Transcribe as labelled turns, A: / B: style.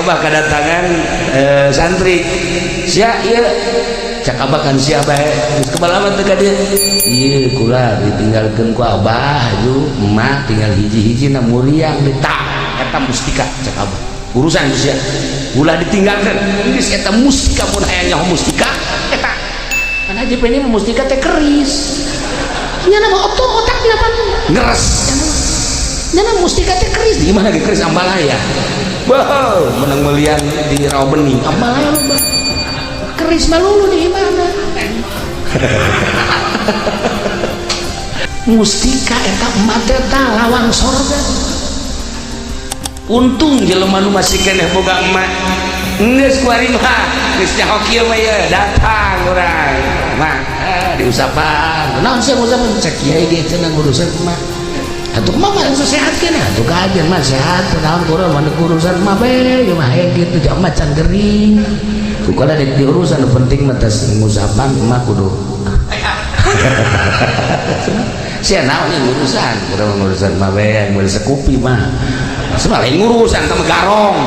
A: Abah kedatangan santri sia ieu cak abah kan sia bae geus kebalaman teh ka dieu ieu kula ditinggalkeun ku abah ju emak tinggal hiji-hijina muriang ditak eta mustika cak abah urusan geus sia ulah ditinggalkeun geus eta mustika mun aya nyaho mustika eta kan haji peneh mustika teh keris nya nama otak di apa ngeres nya mustika teh keris di mana ge keris ambalaya. Wow, menang melian di rawa bening amalaya loba keris malulu di mana mustika eta mate tah lawang sorga untung jelema nu masih keneh boga emak geus kuari mah geus nyaho kieu mah ye datang urang mah diusapan naon sih usapan cek kiai ge teh ngurusan emak atuh mah mah sehat kena atuh kajian mah sehat naon kurang mana urusan mah bae ya mah gitu jak macan gering tuh kada di urusan penting mah tas ngusapan mah kudu sia naon ieu urusan kurang urusan mah bae mulai sekupi mah semua lain urusan sama garong